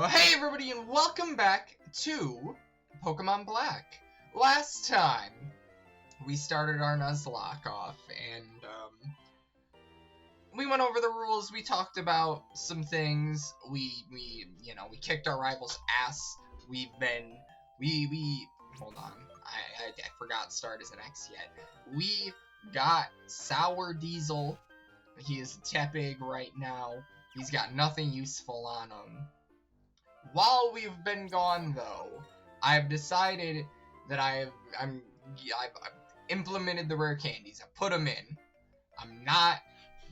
Hey everybody, and welcome back to Pokemon Black. Last time, we started our Nuzlocke off, and, we went over the rules, we talked about some things, we kicked our rival's ass, hold on, I forgot start as an X yet. We got Sour Diesel. He is tepig right now. He's got nothing useful on him. While we've been gone, though, I've decided that I've implemented the rare candies. I put them in. I'm not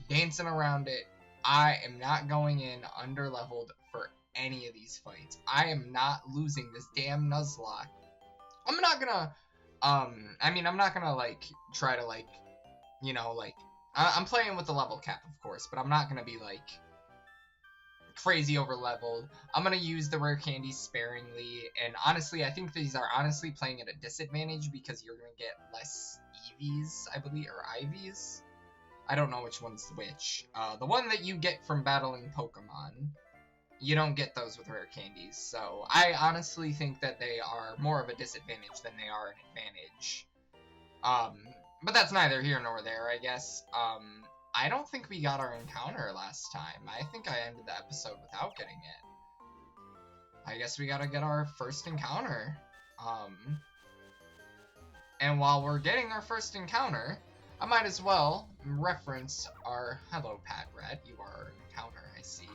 dancing around it. I am not going in underleveled for any of these fights. I am not losing this damn Nuzlocke. I'm not gonna, I'm not gonna, try to, I'm playing with the level cap, of course, but I'm not gonna be, crazy over leveled. I'm gonna use the rare candies sparingly, and honestly, I think these are honestly playing at a disadvantage because you're gonna get less EVs, I believe, or IVs. I don't know which one's which. The one that you get from battling Pokemon, you don't get those with rare candies, so I honestly think that they are more of a disadvantage than they are an advantage. But that's neither here nor there, I guess. I don't think we got our encounter last time. I think I ended the episode without getting it. I guess we gotta get our first encounter. And while we're getting our first encounter, I might as well reference our... Hello, Pat Rat. You are an encounter, I see.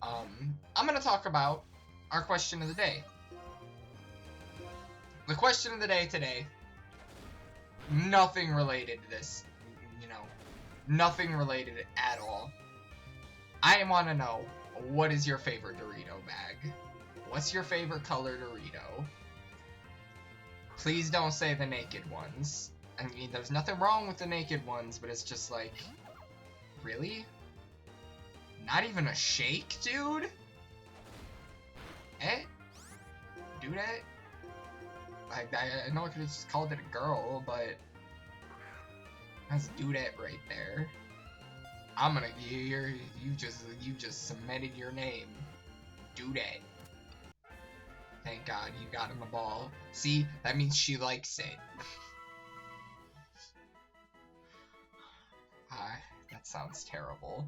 I'm gonna talk about our question of the day. The question of the day today, nothing related to this, nothing related at all. I want to know, what is your favorite Dorito bag? What's your favorite color Dorito? Please don't say the naked ones. I mean, there's nothing wrong with the naked ones, but it's just like, really? Not even a shake, dude? Eh? Do that? I know I could have just called it a girl, but that's Dudette right there. I'm gonna you just cemented your name. Dudette. Thank God you got him a ball. See, that means she likes it. That sounds terrible.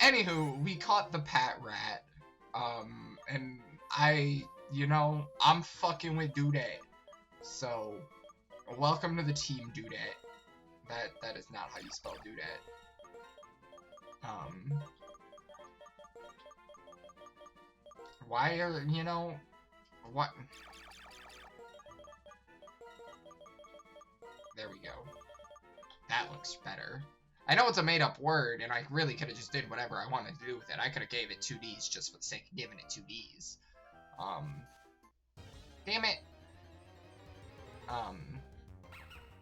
Anywho, we caught the Pat Rat. And I'm fucking with Dudette. So, welcome to the team, Dudette. That is not how you spell Dudette. Why are, what? There we go. That looks better. I know it's a made-up word, and I really could have just did whatever I wanted to do with it. I could have gave it 2Ds just for the sake of giving it 2Ds. Damn it.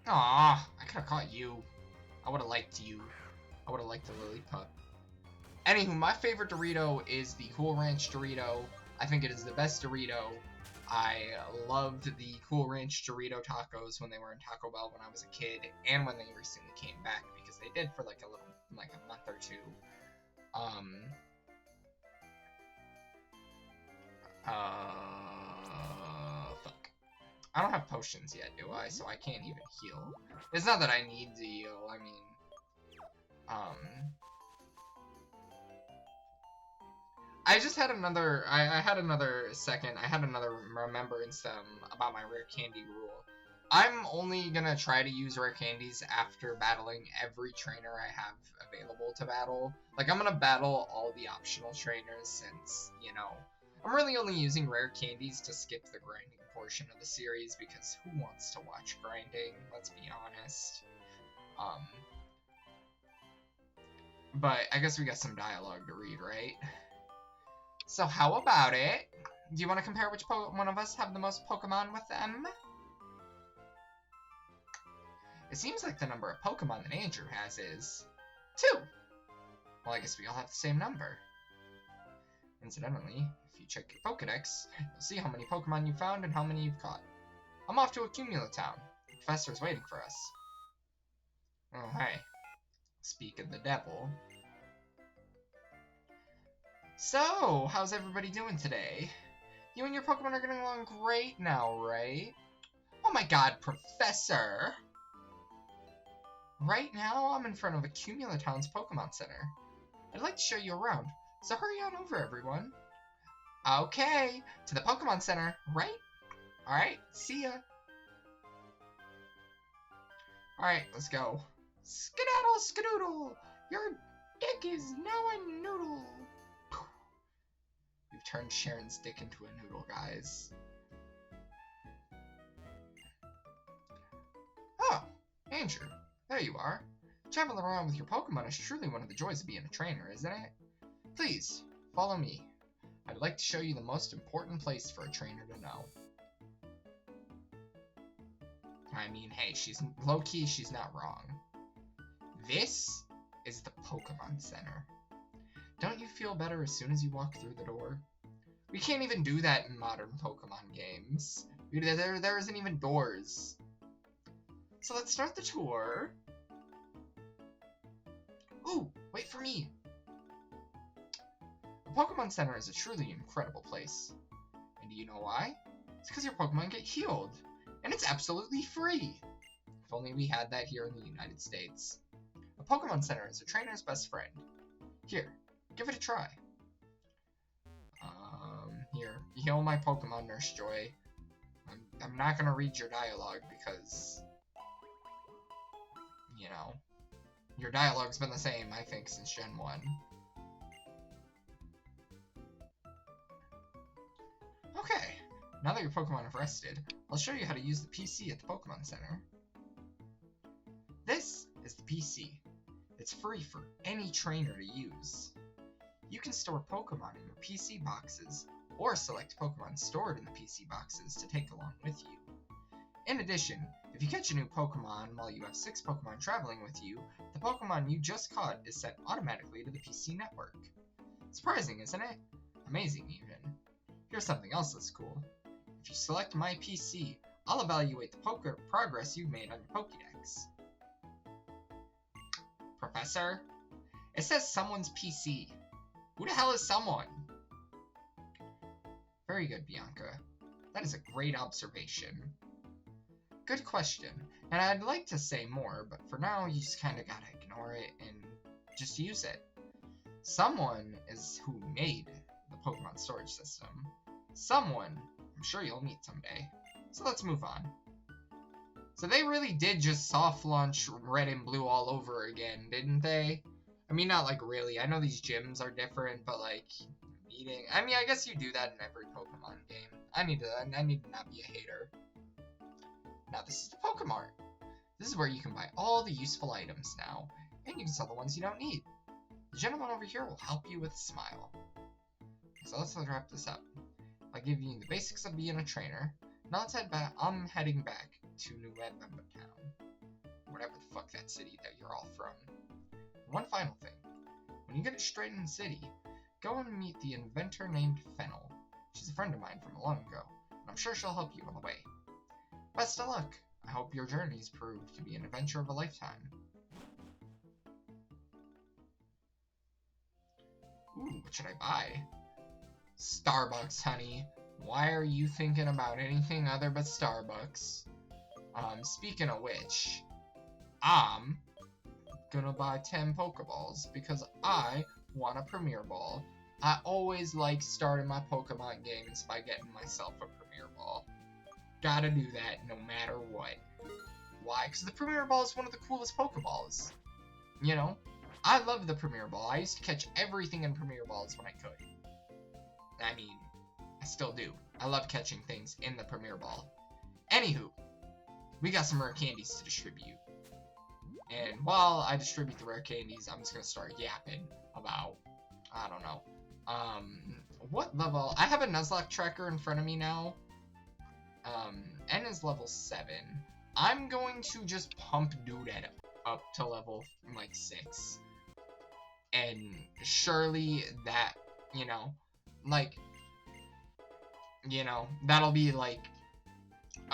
Aw, I could have caught you. I would have liked you. I would have liked the Lillipup. Anywho, my favorite Dorito is the Cool Ranch Dorito. I think it is the best Dorito. I loved the Cool Ranch Dorito tacos when they were in Taco Bell when I was a kid, and when they recently came back, because they did for a month or two. Fuck. I don't have potions yet, do I? So I can't even heal. It's not that I need to heal, I mean... I just had another... I had another remembrance about my rare candy rule. I'm only gonna try to use rare candies after battling every trainer I have available to battle. I'm gonna battle all the optional trainers since, I'm really only using rare candies to skip the grinding portion of the series, because who wants to watch grinding? Let's be honest. But I guess we got some dialogue to read, right? So how about it? Do you want to compare which one of us have the most Pokemon with them? It seems like the number of Pokemon that Andrew has is 2. Well, I guess we all have the same number. Incidentally, if you check your Pokedex, you'll see how many Pokemon you found and how many you've caught. I'm off to Accumula Town. The professor's waiting for us. Oh, hey. Speak of the devil. So, how's everybody doing today? You and your Pokemon are getting along great now, right? Oh my god, Professor! Right now, I'm in front of Accumulatown's Pokemon Center. I'd like to show you around, so hurry on over, everyone. Okay, to the Pokemon Center, right? Alright, see ya. Alright, let's go. Skedaddle, skedoodle! Your dick is now a noodle! We've turned Sharon's dick into a noodle, guys. Oh, Andrew, there you are. Traveling around with your Pokemon is truly one of the joys of being a trainer, isn't it? Please, follow me. I'd like to show you the most important place for a trainer to know. I mean, hey, she's low-key, she's not wrong. This is the Pokemon Center. Don't you feel better as soon as you walk through the door? We can't even do that in modern Pokemon games. There isn't even doors. So let's start the tour. Ooh, wait for me. The Pokemon Center is a truly incredible place. And do you know why? It's because your Pokemon get healed. And it's absolutely free. If only we had that here in the United States. A Pokemon Center is a trainer's best friend. Here, give it a try. Here, heal my Pokemon, Nurse Joy. I'm not gonna read your dialogue because, you know, your dialogue's been the same, I think, since Gen 1. Okay, now that your Pokemon have rested, I'll show you how to use the PC at the Pokemon Center. This is the PC. It's free for any trainer to use. You can store Pokemon in your PC boxes, or select Pokemon stored in the PC boxes to take along with you. In addition, if you catch a new Pokemon while you have 6 Pokemon traveling with you, the Pokemon you just caught is sent automatically to the PC network. Surprising, isn't it? Amazing, even. Here's something else that's cool. If you select My PC, I'll evaluate the progress you've made on your Pokédex. Professor? It says someone's PC. Who the hell is someone? Very good, Bianca. That is a great observation. Good question, and I'd like to say more, but for now you just kinda gotta ignore it and just use it. Someone is who made the Pokemon storage system. Someone I'm sure you'll meet someday. So let's move on. So they really did just soft launch Red and Blue all over again, didn't they? I mean, not like really. I know these gyms are different, but like meeting. I mean, I guess you do that in every Pokemon game. I need to not be a hater. Now this is the Pokemart. This is where you can buy all the useful items now, and you can sell the ones you don't need. The gentleman over here will help you with a smile. So let's wrap this up. I'll give you the basics of being a trainer. Now let's head back. I'm heading back to New Town, whatever the fuck that city that you're all from. One final thing. When you get to Straighten City, go and meet the inventor named Fennel. She's a friend of mine from long ago, and I'm sure she'll help you on the way. Best of luck. I hope your journeys prove to be an adventure of a lifetime. Ooh, what should I buy? Starbucks, honey. Why are you thinking about anything other but Starbucks? Speaking of which, I'm gonna buy 10 Pokeballs because I want a Premier Ball. I always like starting my Pokemon games by getting myself a Premier Ball. Gotta do that no matter what. Why? Because the Premier Ball is one of the coolest Pokeballs. You know? I love the Premier Ball. I used to catch everything in Premier Balls when I could. I mean, I still do. I love catching things in the Premier Ball. Anywho, we got some rare candies to distribute. And while I distribute the rare candies, I'm just gonna start yapping about, I don't know. What level? I have a Nuzlocke tracker in front of me now. N is level 7. I'm going to just pump Dudette up to level, like, 6. And surely that, you know, like, you know, that'll be, like,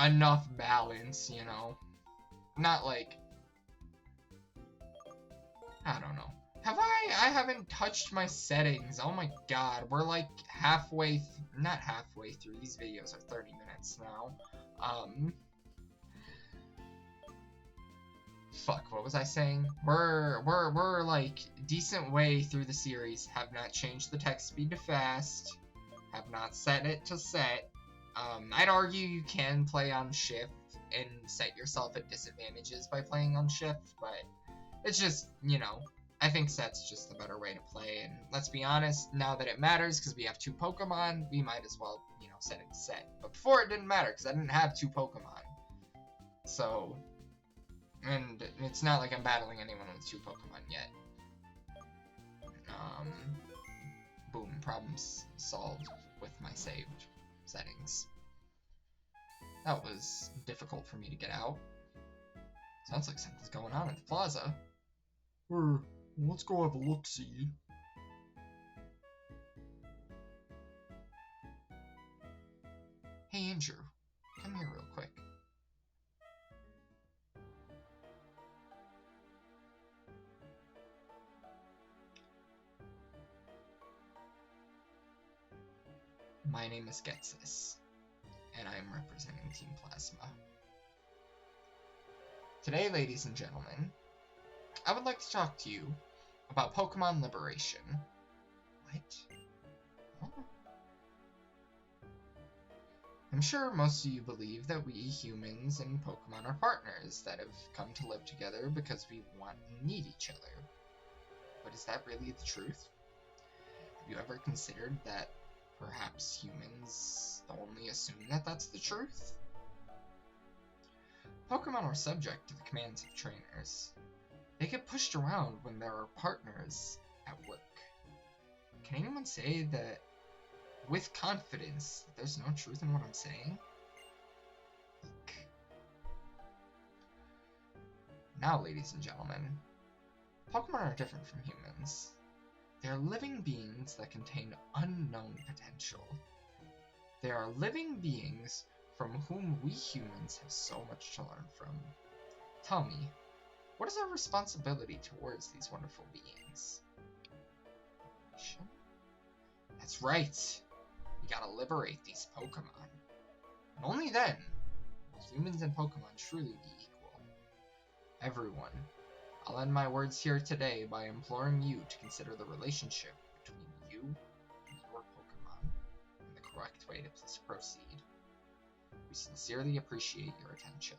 enough balance, you know? Not, like, I don't know. I haven't touched my settings. Oh my god, we're like halfway, not halfway through. These videos are 30 minutes now. Fuck, what was I saying? We're like decent way through the series. Have not changed the text speed to fast. Have not set it to set. I'd argue you can play on shift and set yourself at disadvantages by playing on shift, but it's just, you know, I think set's just the better way to play, and let's be honest, now that it matters because we have 2 Pokemon, we might as well, you know, set it to set. But before it didn't matter because I didn't have 2 Pokemon. So, and it's not like I'm battling anyone with 2 Pokemon yet. Boom, problems solved with my saved settings. That was difficult for me to get out. Sounds like something's going on at the plaza. Let's go have a look-see. Hey, Andrew. Come here real quick. My name is Getsis, and I am representing Team Plasma. Today, ladies and gentlemen, I would like to talk to you about Pokemon Liberation. What? Huh? I'm sure most of you believe that we humans and Pokemon are partners that have come to live together because we want and need each other. But is that really the truth? Have you ever considered that perhaps humans only assume that that's the truth? Pokemon are subject to the commands of trainers. They get pushed around when there are partners at work. Can anyone say that with confidence that there's no truth in what I'm saying? Now, ladies and gentlemen, Pokemon are different from humans. They are living beings that contain unknown potential. They are living beings from whom we humans have so much to learn from. Tell me, what is our responsibility towards these wonderful beings? That's right. We gotta liberate these Pokemon. And only then will humans and Pokemon truly be equal. Everyone, I'll end my words here today by imploring you to consider the relationship between you and your Pokemon and the correct way to proceed. We sincerely appreciate your attention.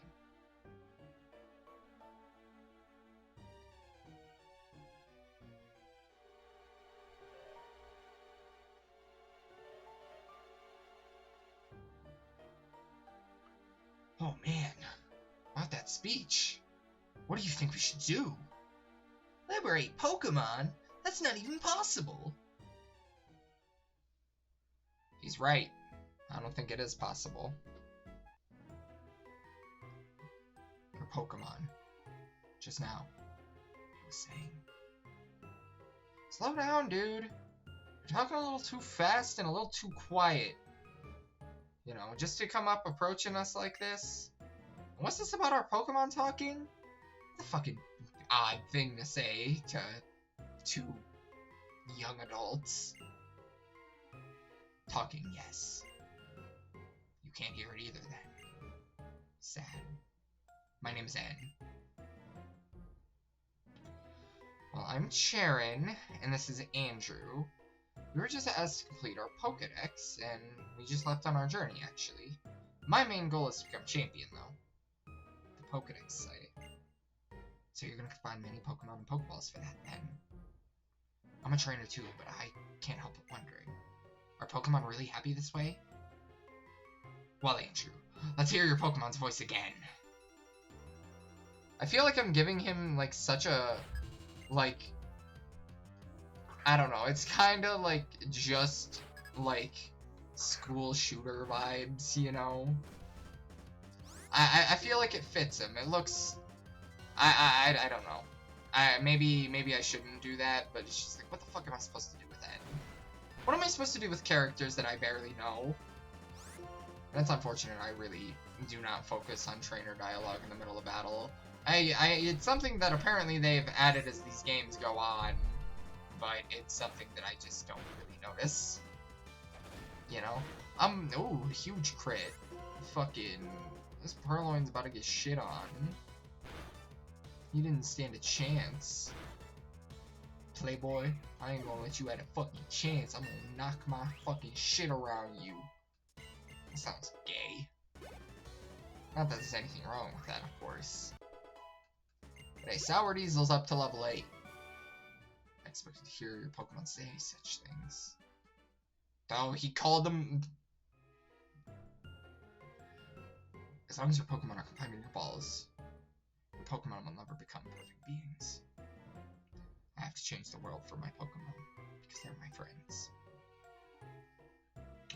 Oh man, about that speech. What do you think we should do? Liberate Pokemon? That's not even possible. He's right. I don't think it is possible. For Pokemon. Just now. He was saying. Slow down, dude. You're talking a little too fast and a little too quiet. You know, just to come up approaching us like this. What's this about our Pokemon talking? What a fucking odd thing to say to 2 young adults. Talking, yes. You can't hear it either then. Sad. My name is N. Well, I'm Sharon, and this is Andrew. We were just asked to complete our Pokédex, and we just left on our journey, actually. My main goal is to become champion, though. The Pokédex site. So you're gonna find many Pokemon and Pokeballs for that, then. I'm a trainer too, but I can't help but wondering. Are Pokemon really happy this way? Well, Andrew, let's hear your Pokemon's voice again. I feel like I'm giving him, like, such a, like... I don't know, it's kinda like just like school shooter vibes, you know? I feel like it fits him. It looks I don't know. Maybe I shouldn't do that, but it's just like, what the fuck am I supposed to do with that? What am I supposed to do with characters that I barely know? That's unfortunate. I really do not focus on trainer dialogue in the middle of battle. It's something that apparently they've added as these games go on. but it's something that I just don't really notice. You know? Oh, huge crit. Fucking, this Purloin's about to get shit on. He didn't stand a chance. Playboy, I ain't gonna let you have a fucking chance. I'm gonna knock my fucking shit around you. That sounds gay. Not that there's anything wrong with that, of course. But hey, Sour Diesel's up to level 8. I expected to hear your Pokemon say such things. Oh, he called them... As long as your Pokemon are climbing your balls, your Pokemon will never become perfect beings. I have to change the world for my Pokemon, because they're my friends.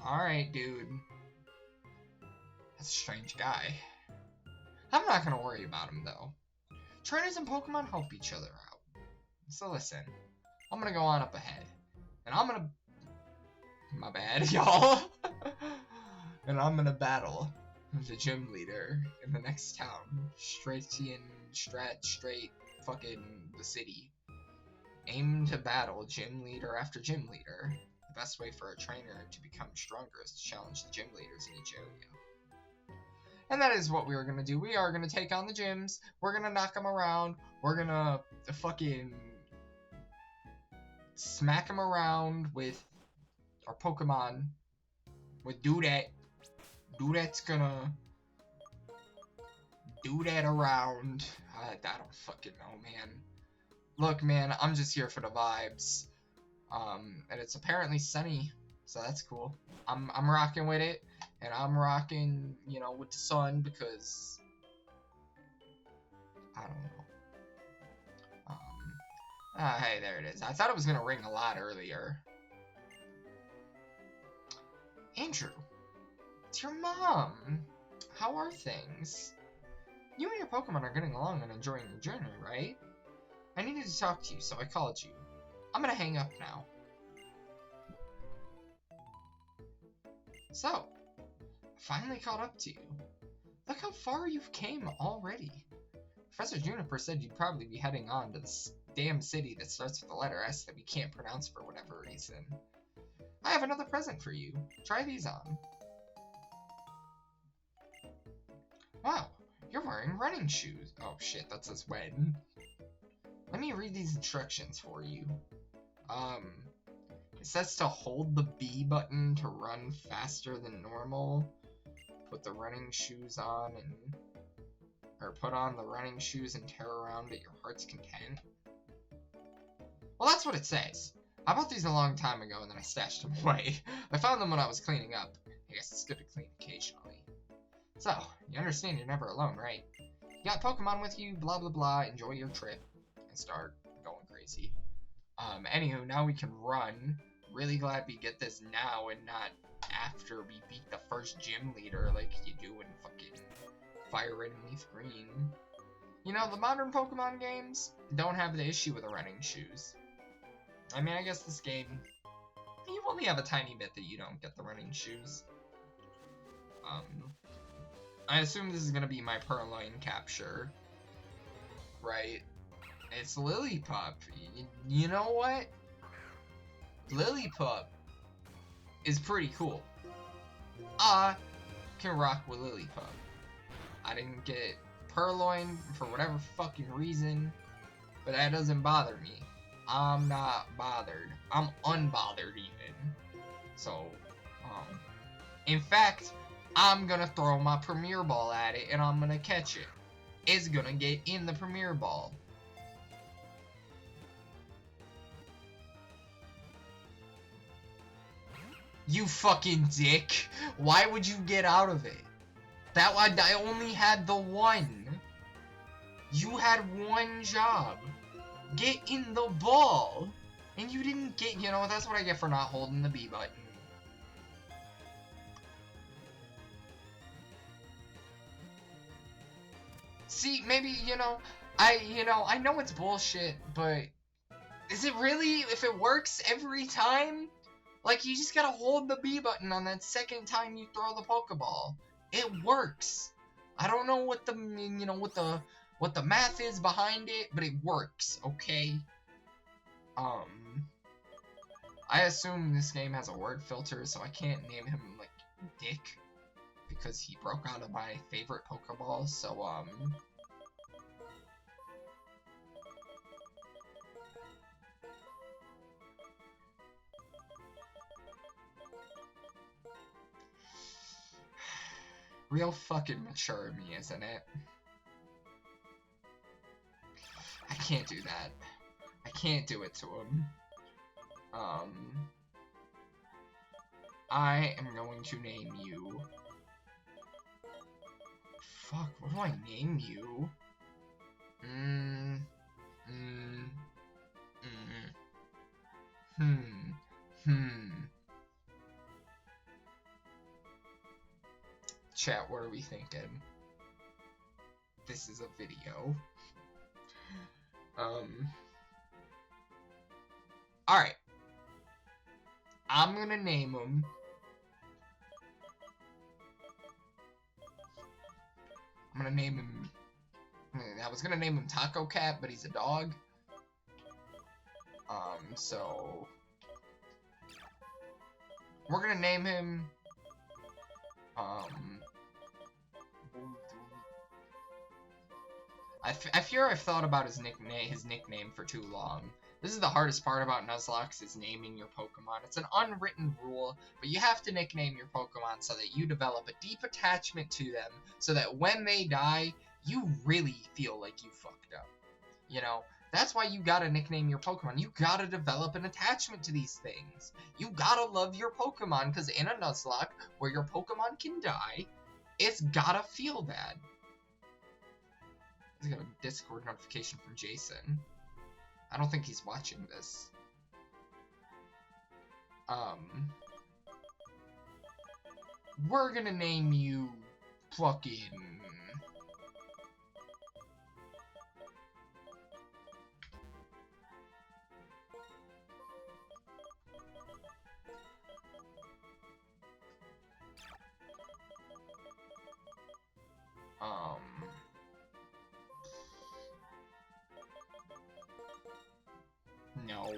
Alright, dude. That's a strange guy. I'm not gonna worry about him, though. Trainers and Pokemon help each other out. So listen, I'm gonna go on up ahead. And I'm gonna... My bad, y'all. And I'm gonna battle the gym leader in the next town. Straight fucking the city. Aim to battle gym leader after gym leader. The best way for a trainer to become stronger is to challenge the gym leaders in each area. And that is what we are going to do. We are going to take on the gyms. We're going to knock them around. We're going to fucking smack them around with our Pokemon. With Dudet. Dudet's going to do that around. I don't fucking know, man. Look, man, I'm just here for the vibes. And it's apparently sunny, so that's cool. I'm rocking with it, and I'm rocking, you know, with the sun because I don't know. Hey, there it is. I thought it was gonna ring a lot earlier. Andrew, it's your mom. How are things? You and your Pokemon are getting along and enjoying your journey, right? I needed to talk to you, so I called you. I'm gonna hang up now. So, I finally caught up to you. Look how far you've came already. Professor Juniper said you'd probably be heading on to this damn city that starts with the letter S that we can't pronounce for whatever reason. I have another present for you. Try these on. Wow, you're wearing running shoes. Oh shit, that says when. Let me read these instructions for you. It says to hold the B button to run faster than normal. Put the running shoes on or put on the running shoes and tear around at your heart's content. Well, that's what it says. I bought these a long time ago and then I stashed them away. I found them when I was cleaning up. I guess it's good to clean occasionally. So, you understand you're never alone, right? You got Pokemon with you, blah blah blah, enjoy your trip. And start going crazy. Anywho, now we can run. Really glad we get this now and not after we beat the first gym leader like you do in fucking Fire Red and Leaf Green. You know, the modern Pokemon games don't have the issue with the running shoes. I mean, I guess this game, you only have a tiny bit that you don't get the running shoes. I assume this is gonna be my Purloin capture, right? It's Lillipup. You know what? Lillipup is pretty cool. I can rock with Lillipup. I didn't get Purloin for whatever fucking reason, but that doesn't bother me. I'm not bothered. I'm unbothered even. So, in fact, I'm gonna throw my Premier Ball at it and I'm gonna catch it. It's gonna get in the Premier Ball. You fucking dick. Why would you get out of it? That one, I only had the one. You had one job. Get in the ball. And you didn't get, you know, that's what I get for not holding the B button. See, maybe, I know it's bullshit, but is it really, if it works every time? Like, you just gotta hold the B button on that second time you throw the Pokeball. It works. I don't know what the, what the math is behind it, but it works, okay? I assume this game has a word filter, so I can't name him, like, Dick, because he broke out of my favorite Pokeball, so, real fucking mature of me, isn't it? I can't do that. I can't do it to him. I am going to name you... Fuck, what do I name you? Chat, what are we thinking? This is a video. Alright. I'm gonna name him... I was gonna name him Taco Cat, but he's a dog. So... We're gonna name him... I fear I've thought about his nickname for too long. This is the hardest part about Nuzlocke, is naming your Pokemon. It's an unwritten rule, but you have to nickname your Pokemon so that you develop a deep attachment to them, so that when they die, you really feel like you fucked up. You know, that's why you gotta nickname your Pokemon. You gotta develop an attachment to these things. You gotta love your Pokemon, because in a Nuzlocke, where your Pokemon can die, it's gotta feel bad. I got a Discord notification from Jason. I don't think he's watching this. We're gonna name you fucking... No,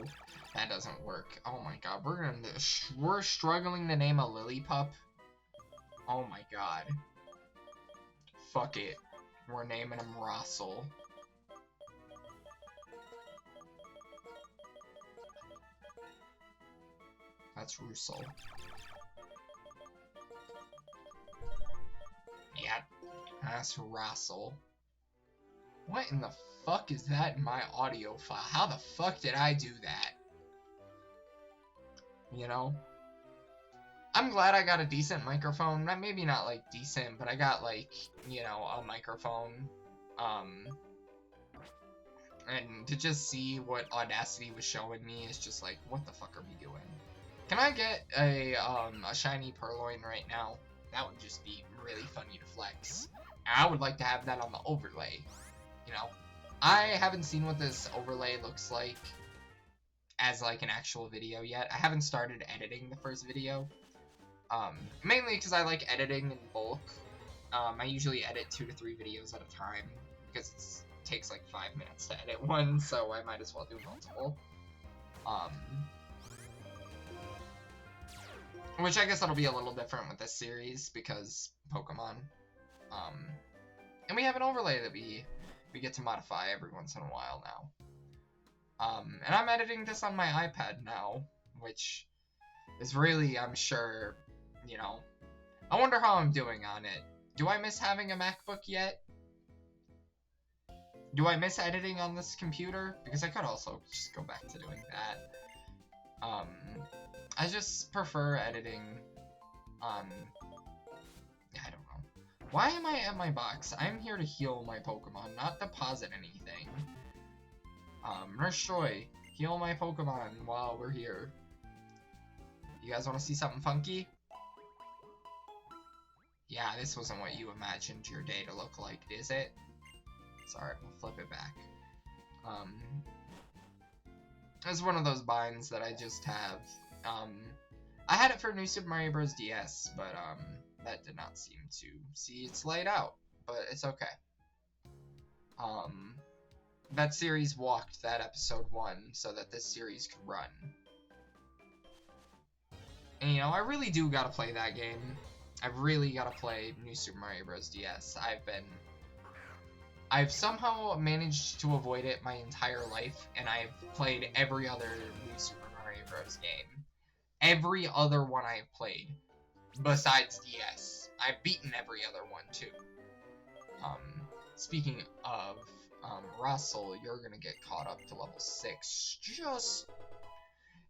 that doesn't work. Oh my god, we're struggling to name a Lillipup. Oh my god. Fuck it. We're naming him Russell. That's Russell. Yeah, that's Russell. What in the fuck is that in my audio file? How the fuck did I do that? You know? I'm glad I got a decent microphone. Maybe not, like, decent, but I got, like, you know, a microphone. And to just see what Audacity was showing me is just like, what the fuck are we doing? Can I get a shiny Purloin right now? That would just be really funny to flex. I would like to have that on the overlay. You know, I haven't seen what this overlay looks like as like an actual video yet. I haven't started editing the first video. Mainly because I like editing in bulk. I usually edit 2 to 3 videos at a time because it takes like 5 minutes to edit one, so I might as well do multiple. Which I guess that'll be a little different with this series because Pokemon. And we have an overlay that we get to modify every once in a while now. And I'm editing this on my iPad now, which is really, I'm sure, you know, I wonder how I'm doing on it. Do I miss having a MacBook yet? Do I miss editing on this computer? Because I could also just go back to doing that. I just prefer editing on... I don't know. Why am I at my box? I'm here to heal my Pokemon, not deposit anything. Nurse Joy, heal my Pokemon while we're here. You guys want to see something funky? Yeah, this wasn't what you imagined your day to look like, is it? Sorry, we'll flip it back. It's one of those binds that I just have. I had it for New Super Mario Bros. DS, but that did not seem to see its light out, but it's okay. That series walked that episode 1 so that this series could run. And, you know, I really do gotta play that game. I really gotta play New Super Mario Bros. DS. I've somehow managed to avoid it my entire life, and I've played every other New Super Mario Bros. Game. Every other one I've played, besides DS. I've beaten every other one, too. Speaking of, Russell, you're gonna get caught up to level 6,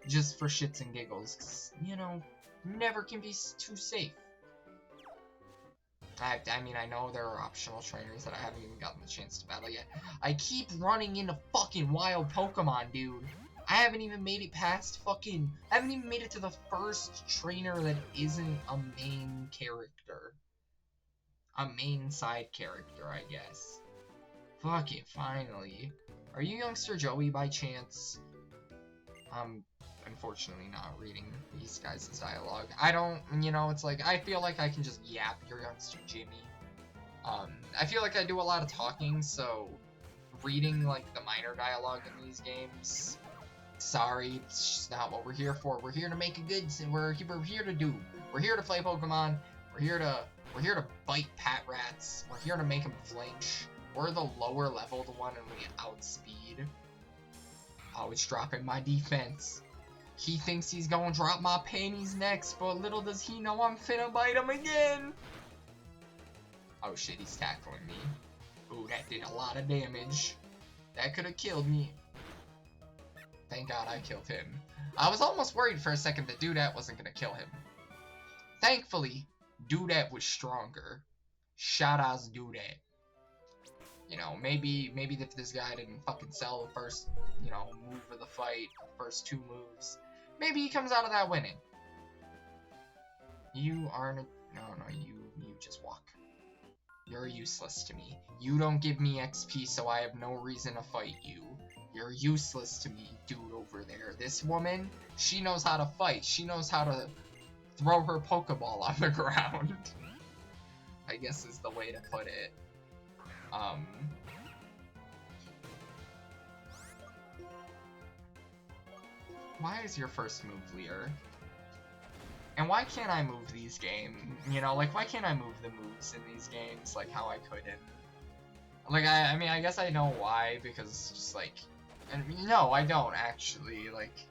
just for shits and giggles, 'cause, you know, never can be too safe. I mean, I know there are optional trainers that I haven't even gotten the chance to battle yet. I keep running into fucking wild Pokemon, dude. I haven't even made it past I haven't even made it to the first trainer that isn't a main character. A main side character, I guess. Fucking finally. Are you Youngster Joey by chance? Unfortunately not reading these guys' dialogue. I don't, you know, it's like, I feel like I can just yap your Youngster Jimmy. I feel like I do a lot of talking, so reading, like, the minor dialogue in these games, sorry, it's just not what we're here for. We're here to make a good, we're here to do. We're here to play Pokemon. We're here to bite Pat Rats. We're here to make them flinch. We're the lower leveled one and we outspeed. Oh, it's dropping my defense. He thinks he's gonna drop my panties next, but little does he know I'm finna bite him again. Oh shit, he's tackling me. Ooh, that did a lot of damage. That could have killed me. Thank God I killed him. I was almost worried for a second that Dudette wasn't gonna kill him. Thankfully, Dudette was stronger. Shout outs Dudette. You know, maybe if this guy didn't fucking sell the first, you know, move of the fight, first 2 moves, maybe he comes out of that winning. You aren't no, you just walk. You're useless to me. You don't give me XP, so I have no reason to fight you. You're useless to me, dude over there. This woman, she knows how to fight. She knows how to throw her Pokeball on the ground. I guess is the way to put it. Why is your first move Leer? And why can't I move these games? You know, like, why can't I move the moves in these games like how I couldn't? Like, I mean, I guess I know why, because it's just like, and no, I don't actually, like,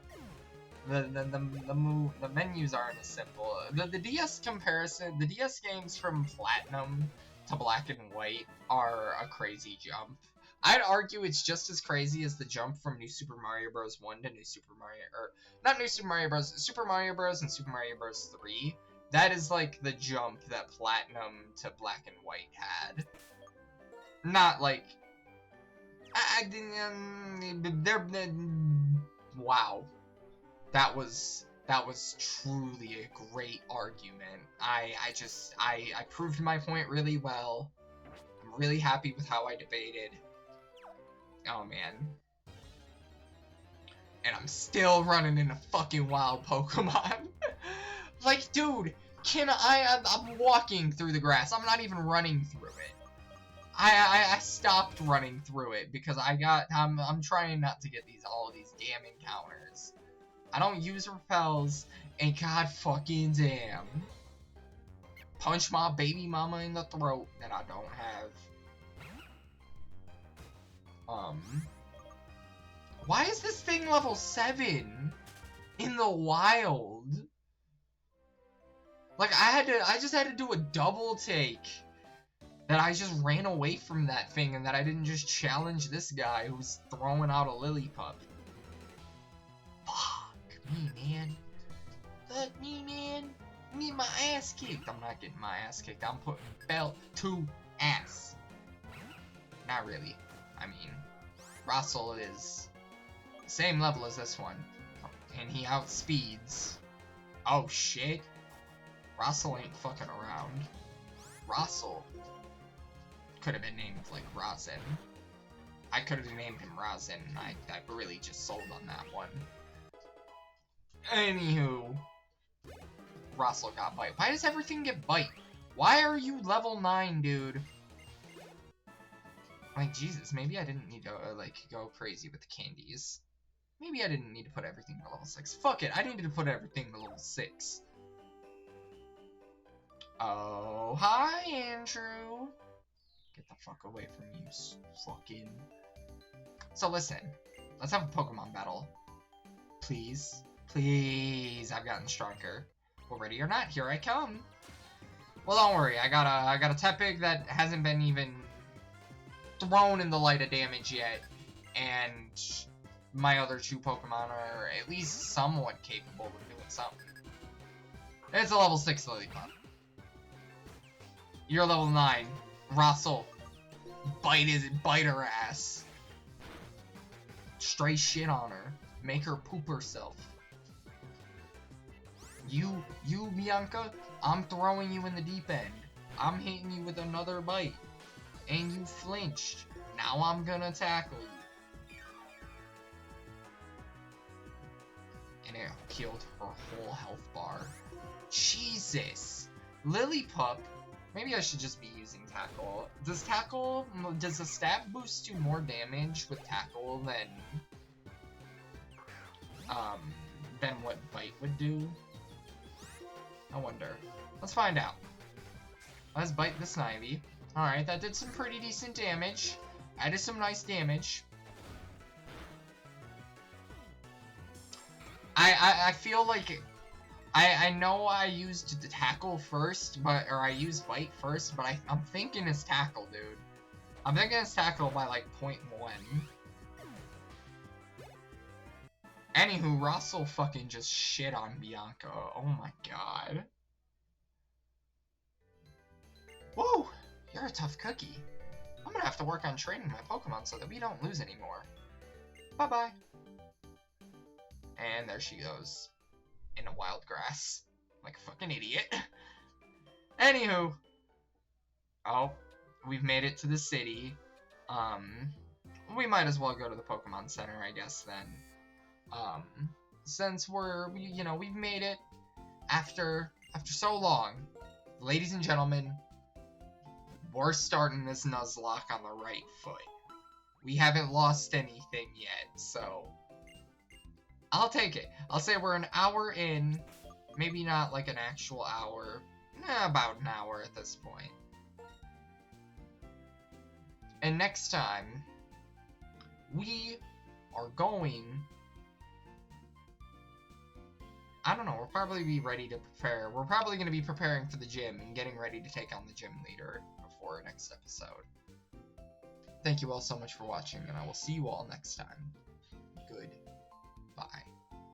the menus aren't as simple. The DS comparison, the DS games from Platinum to Black and White are a crazy jump. I'd argue it's just as crazy as the jump from New Super Mario Bros. 1 to New Super Mario, or not New Super Mario Bros. Super Mario Bros. And Super Mario Bros. 3. That is like the jump that Platinum to Black and White had. Not like, wow. That was truly a great argument. I proved my point really well. I'm really happy with how I debated. Oh man. And I'm still running into fucking wild Pokemon. Like, dude, I'm walking through the grass. I'm not even running through it. I stopped running through it because I'm trying not to get all of these damn encounters. I don't use repels, and god fucking damn. Punch my baby mama in the throat that I don't have. Why is this thing level 7 in the wild? Like, I just had to do a double take. That I just ran away from that thing and that I didn't just challenge this guy who's throwing out a Lillipup. Fuck me, man. Fuck me, man. Me my ass kicked. I'm not getting my ass kicked. I'm putting belt to ass. Not really. I mean, Russell is the same level as this one. And he outspeeds. Oh shit. Russell ain't fucking around. Russell could have been named like Rosin. I could have named him Rosin. I really just sold on that one. Anywho, Russell got bite. Why does everything get bite? Why are you level 9, dude? Like, Jesus, maybe I didn't need to, like, go crazy with the candies. Maybe I didn't need to put everything to level 6. Fuck it, I needed to put everything to level 6. Oh, hi, Andrew. Get the fuck away from you, fucking... So listen, let's have a Pokemon battle. Please. Please, I've gotten stronger. Well, ready or not, here I come. Well, don't worry, I got a Tepig that hasn't been even thrown in the light of damage yet, and my other 2 Pokemon are at least somewhat capable of doing something. It's a level 6 Lillipup. You're level 9. Russell. Bite her ass. Stray shit on her. Make her poop herself. You, Bianca, I'm throwing you in the deep end. I'm hitting you with another bite. And you flinched. Now I'm gonna tackle you. And it killed her whole health bar. Jesus. Lillipup. Maybe I should just be using Tackle. Does the stat boost do more damage with Tackle than what Bite would do? I wonder. Let's find out. Let's bite the Snivy. Alright, that did some pretty decent damage. Added some nice damage. I feel like... I know I used the Tackle first, or I used Bite first, but I'm thinking it's Tackle, dude. I'm thinking it's Tackle by, like, 0.1. Anywho, Russell fucking just shit on Bianca. Oh my god. Whoa! You're a tough cookie. I'm gonna have to work on training my Pokemon so that we don't lose anymore. Bye-bye. And there she goes. In a wild grass. Like a fucking idiot. Anywho. Oh, we've made it to the city. We might as well go to the Pokemon Center, I guess, then. Since we've made it after so long. Ladies and gentlemen, we're starting this Nuzlocke on the right foot. We haven't lost anything yet, so I'll take it. I'll say we're an hour in, maybe not like an actual hour, about an hour at this point. And next time, we are going... I don't know, we'll probably be ready to prepare. We're probably going to be preparing for the gym and getting ready to take on the gym leader before our next episode. Thank you all so much for watching, and I will see you all next time.